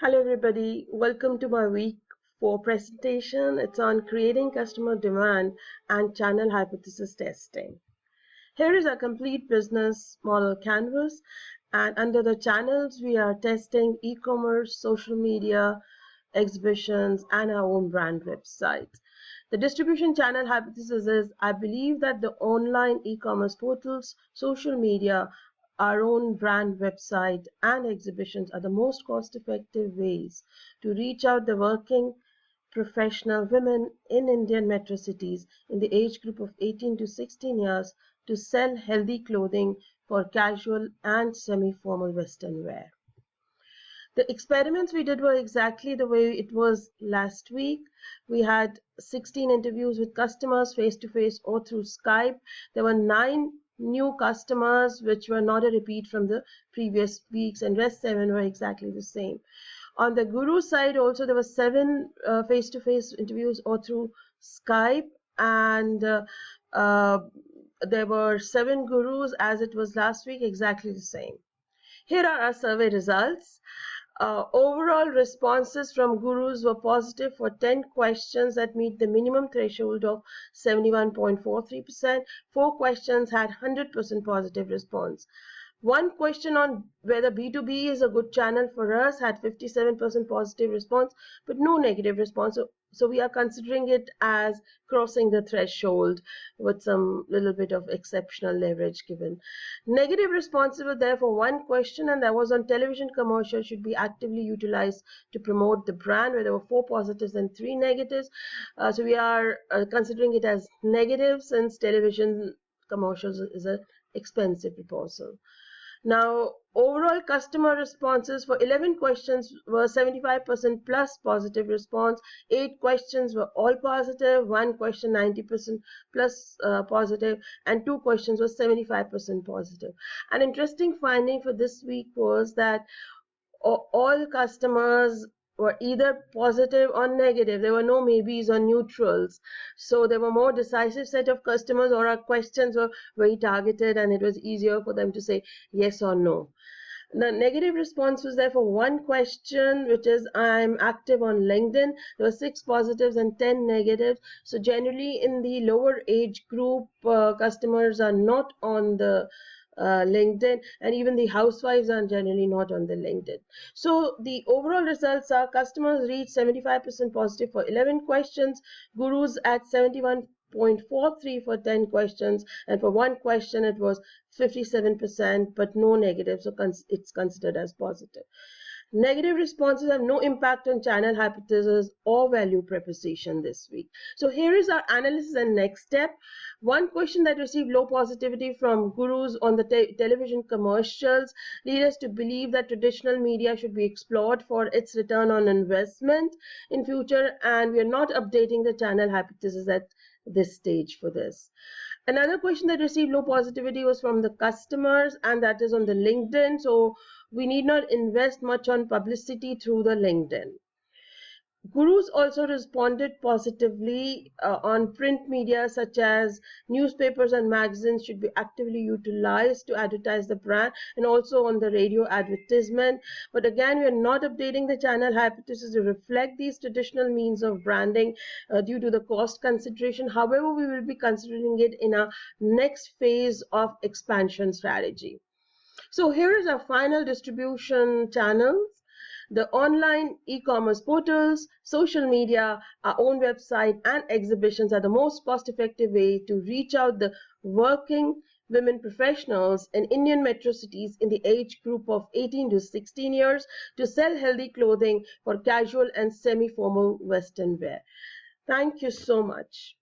Hello everybody, welcome to my week 4 presentation. It's on creating customer demand and channel hypothesis testing. Here is a complete business model canvas, and under the channels we are testing e-commerce, social media, exhibitions and our own brand websites. The distribution channel hypothesis is I believe that the online e-commerce portals, social media, our own brand website and exhibitions are the most cost-effective ways to reach out the working professional women in Indian metro cities in the age group of 18 to 16 years to sell healthy clothing for casual and semi-formal Western wear. The experiments we did were exactly the way it was last week. We had 16 interviews with customers face-to-face or through Skype. There were 9 new customers which were not a repeat from the previous weeks, and rest 7 were exactly the same. On the guru side also there were 7 face-to-face interviews or through Skype, and there were 7 gurus as it was last week, exactly the same. Here are our survey results. Overall responses from gurus were positive for 10 questions that meet the minimum threshold of 71.43%. 4 questions had 100% positive response. One question on whether B2B is a good channel for us had 57% positive response, but no negative response. So we are considering it as crossing the threshold with some little bit of exceptional leverage given. Negative responses were there for one question, and that was on television commercials should be actively utilized to promote the brand, where there were 4 positives and 3 negatives. So we are considering it as negative since television commercials is an expensive proposal. Now, overall customer responses for 11 questions were 75% plus positive response. 8 questions were all positive, 1 question 90% plus positive, and 2 questions were 75% positive. An interesting finding for this week was that all customers were either positive or negative. There were no maybes or neutrals. So there were more decisive set of customers, or our questions were very targeted and it was easier for them to say yes or no. The negative response was there for one question, which is I'm active on LinkedIn. There were 6 positives and 10 negatives. So generally in the lower age group, customers are not on the LinkedIn, and even the housewives are generally not on the LinkedIn. So the overall results are customers reached 75% positive for 11 questions, gurus at 71.43 for 10 questions, and for one question it was 57%, but no negative, so it's considered as positive. Negative responses have no impact on channel hypothesis or value proposition this week. So here is our analysis and next step. One question that received low positivity from gurus on the television commercials lead us to believe that traditional media should be explored for its return on investment in future, and we are not updating the channel hypothesis at this stage for this. Another question that received low positivity was from the customers, and that is on the LinkedIn. So we need not invest much on publicity through the LinkedIn. Gurus also responded positively on print media such as newspapers and magazines should be actively utilized to advertise the brand, and also on the radio advertisement. But again, we are not updating the channel hypothesis to reflect these traditional means of branding due to the cost consideration. However, we will be considering it in our next phase of expansion strategy. So here is our final distribution channels. The online e-commerce portals, social media, our own website and exhibitions are the most cost-effective way to reach out the working women professionals in Indian metro cities in the age group of 18 to 16 years to sell healthy clothing for casual and semi-formal Western wear. Thank you so much.